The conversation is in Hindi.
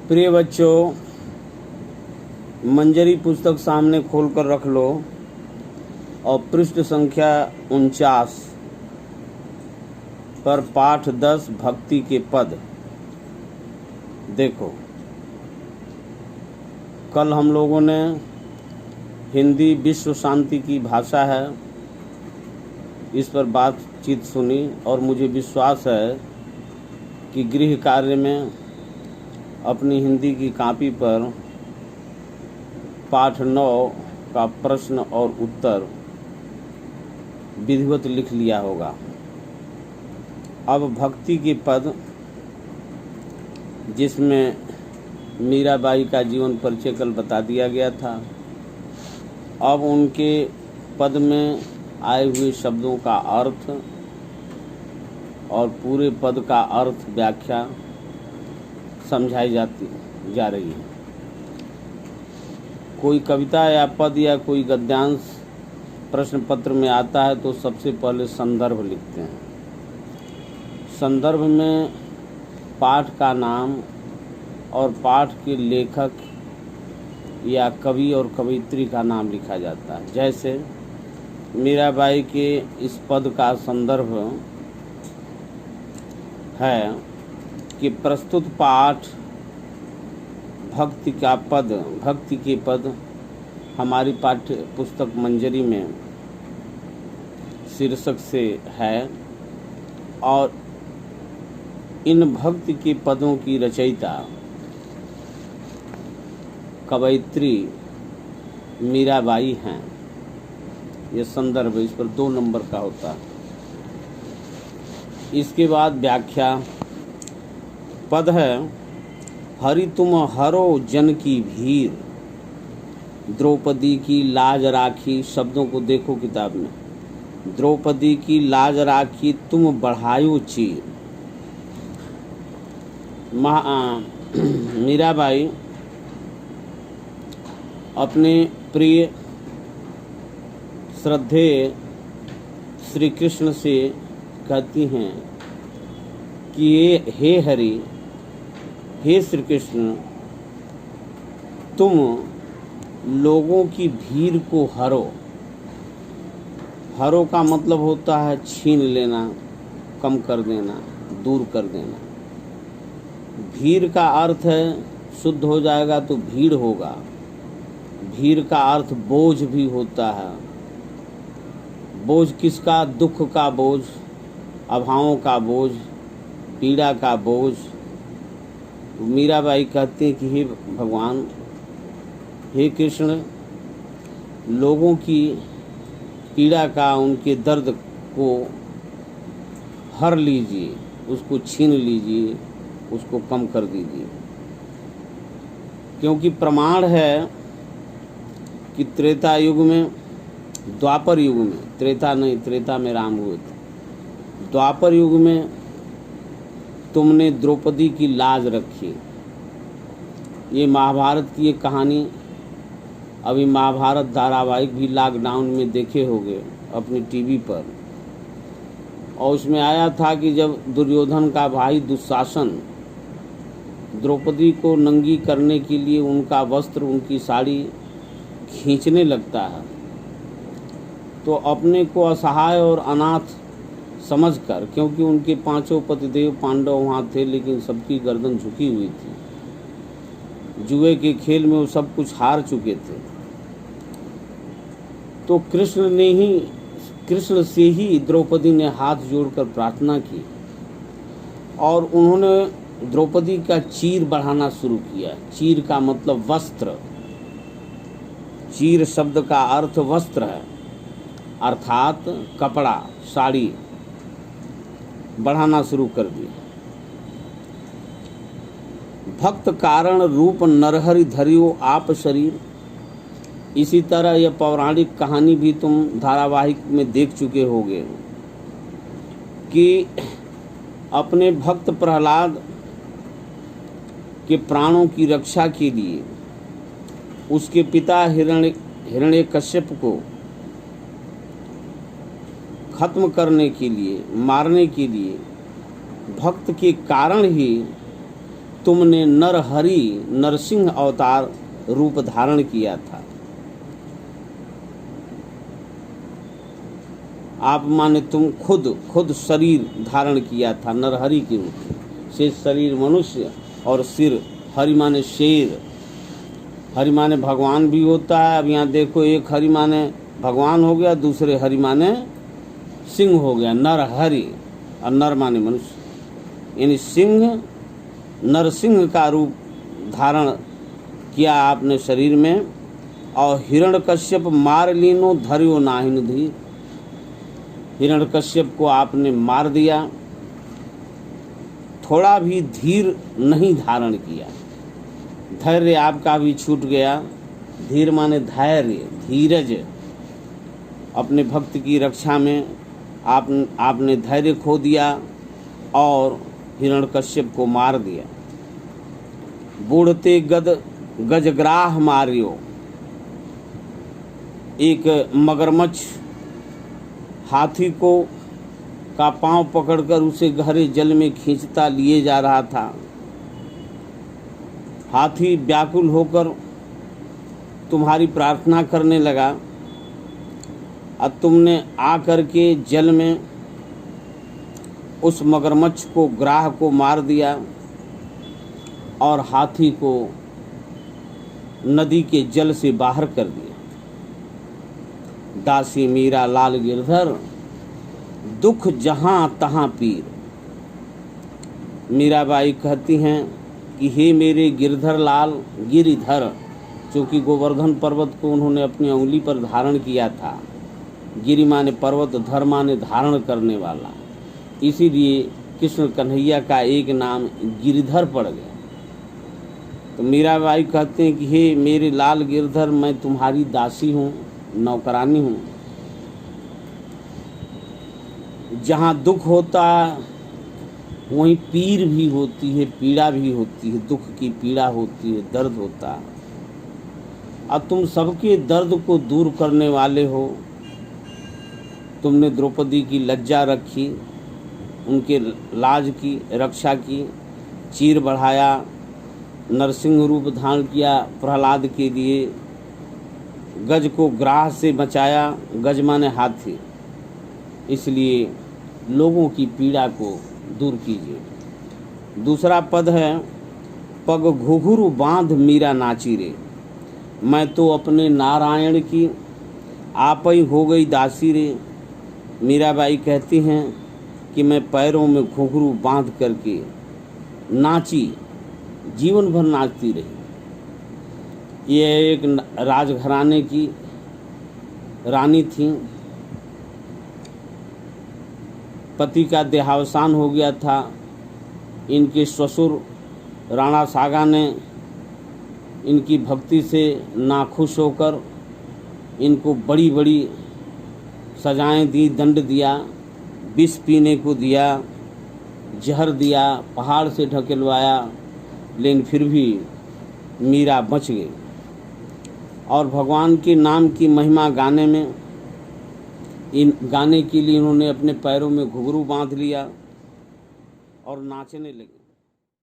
प्रिय बच्चों, मंजरी पुस्तक सामने खोलकर रख लो और पृष्ठ संख्या 49 पर पाठ 10 भक्ति के पद देखो। कल हम लोगों ने हिंदी विश्व शांति की भाषा है इस पर बातचीत सुनी और मुझे विश्वास है कि गृह कार्य में अपनी हिंदी की कॉपी पर पाठ 9 का प्रश्न और उत्तर विधिवत लिख लिया होगा। अब भक्ति के पद, जिसमें मीराबाई का जीवन परिचय कल बता दिया गया था, अब उनके पद में आए हुए शब्दों का अर्थ और पूरे पद का अर्थ व्याख्या समझाई जा रही है। कोई कविता या पद या कोई गद्यांश प्रश्न पत्र में आता है तो सबसे पहले संदर्भ लिखते हैं। संदर्भ में पाठ का नाम और पाठ के लेखक या कवि और कवयित्री का नाम लिखा जाता है। जैसे मीराबाई के इस पद का संदर्भ है कि प्रस्तुत पाठ भक्ति के पद हमारी पाठ्य पुस्तक मंजरी में शीर्षक से है और इन भक्ति के पदों की रचयिता कवयित्री मीराबाई हैं। यह संदर्भ इस पर 2 नंबर का होता है। इसके बाद व्याख्या पद है, हरि तुम हरो जन की भीड़, द्रौपदी की लाज राखी। शब्दों को देखो किताब में। द्रौपदी की लाज राखी तुम बढ़ायो चीर। मीराबाई अपने प्रिय श्रद्धेय श्री कृष्ण से कहती हैं कि हे हरि, हे श्री कृष्ण, तुम लोगों की भीड़ को हरो। हरो का मतलब होता है छीन लेना, कम कर देना, दूर कर देना। भीड़ का अर्थ है शुद्ध हो जाएगा तो भीड़ होगा। भीड़ का अर्थ बोझ भी होता है। बोझ किसका? दुख का बोझ, अभावों का बोझ, पीड़ा का बोझ। मीराबाई कहती हैं कि हे भगवान, हे कृष्ण, लोगों की पीड़ा का, उनके दर्द को हर लीजिए, उसको छीन लीजिए, उसको कम कर दीजिए। क्योंकि प्रमाण है कि त्रेता युग में, द्वापर युग में, त्रेता नहीं, त्रेता में राम हुए थे, द्वापर युग में तुमने द्रौपदी की लाज रखी। ये महाभारत की एक कहानी, अभी महाभारत धारावाहिक भी लॉकडाउन में देखे होंगे अपनी टीवी पर, और उसमें आया था कि जब दुर्योधन का भाई दुशासन द्रौपदी को नंगी करने के लिए उनका वस्त्र, उनकी साड़ी खींचने लगता है, तो अपने को असहाय और अनाथ समझकर, क्योंकि उनके 5 पतिदेव पांडव वहाँ थे लेकिन सबकी गर्दन झुकी हुई थी, जुए के खेल में वो सब कुछ हार चुके थे, तो कृष्ण से ही द्रौपदी ने हाथ जोड़कर प्रार्थना की और उन्होंने द्रौपदी का चीर बढ़ाना शुरू किया। चीर का मतलब वस्त्र। चीर शब्द का अर्थ वस्त्र है, अर्थात कपड़ा, साड़ी बढ़ाना शुरू कर दी। भक्त कारण रूप नरहरि धरियो आप शरीर। इसी तरह यह पौराणिक कहानी भी तुम धारावाहिक में देख चुके होगे कि अपने भक्त प्रहलाद के प्राणों की रक्षा के लिए उसके पिता हिरण्यकश्यप को खत्म करने के लिए, मारने के लिए, भक्त के कारण ही तुमने नरहरि नरसिंह अवतार रूप धारण किया था। आप माने तुम खुद शरीर धारण किया था नरहरि के रूप में। शेष शरीर मनुष्य और सिर हरि माने शेर। हरि माने भगवान भी होता है। अब यहाँ देखो, एक हरि माने भगवान हो गया, दूसरे हरि माने सिंह हो गया, नरहरि, और नर माने मनुष्य। यानी सिंह नरसिंह का रूप धारण किया आपने शरीर में। और हिरण्यकश्यप मार लीनो धर्यो नाहिन धीर। हिरण्यकश्यप को आपने मार दिया, थोड़ा भी धीर नहीं धारण किया। धैर्य आपका भी छूट गया। धीर माने धैर्य, धीरज। अपने भक्त की रक्षा में आपने धैर्य खो दिया और हिरण्यकश्यप को मार दिया। बूढ़ते गजग्राह मारियो। एक मगरमच्छ हाथी को का पांव पकड़कर उसे गहरे जल में खींचता लिए जा रहा था। हाथी व्याकुल होकर तुम्हारी प्रार्थना करने लगा और तुमने आकर के जल में उस मगरमच्छ को ग्राह को मार दिया और हाथी को नदी के जल से बाहर कर दिया। दासी मीरा लाल गिरधर दुख जहाँ तहाँ पीर। मीराबाई कहती हैं कि हे मेरे गिरधर लाल, गिरिधर, चूँकि गोवर्धन पर्वत को उन्होंने अपनी उंगली पर धारण किया था। गिरि माने पर्वत, धर माने धारण करने वाला, इसीलिए कृष्ण कन्हैया का एक नाम गिरिधर पड़ गया। तो मीराबाई कहते हैं कि हे मेरे लाल गिरधर, मैं तुम्हारी दासी हूँ, नौकरानी हूँ। जहाँ दुख होता वहीं पीर भी होती है, पीड़ा भी होती है। दुख की पीड़ा होती है, दर्द होता है। अब तुम सबके दर्द को दूर करने वाले हो। तुमने द्रौपदी की लज्जा रखी, उनके लाज की रक्षा की, चीर बढ़ाया, नरसिंह रूप धारण किया प्रहलाद के लिए, गज को ग्राह से बचाया। गज माने हाथी। इसलिए लोगों की पीड़ा को दूर कीजिए। दूसरा पद है, पग घुघुरु बांध मीरा नाची रे। मैं तो अपने नारायण की आप ही हो गई दासी रे। मीराबाई कहती हैं कि मैं पैरों में घुघरू बांध करके नाची, जीवन भर नाचती रही। ये एक राजघराने की रानी थी। पति का देहावसान हो गया था। इनके ससुर राणा सागा ने इनकी भक्ति से नाखुश होकर इनको बड़ी बड़ी सजाएं दी, दंड दिया, विष पीने को दिया, जहर दिया, पहाड़ से ढकेलवाया, लेकिन फिर भी मीरा बच गई। और भगवान के नाम की महिमा गाने में गाने के लिए इन्होंने अपने पैरों में घुंघरू बांध लिया और नाचने लगे।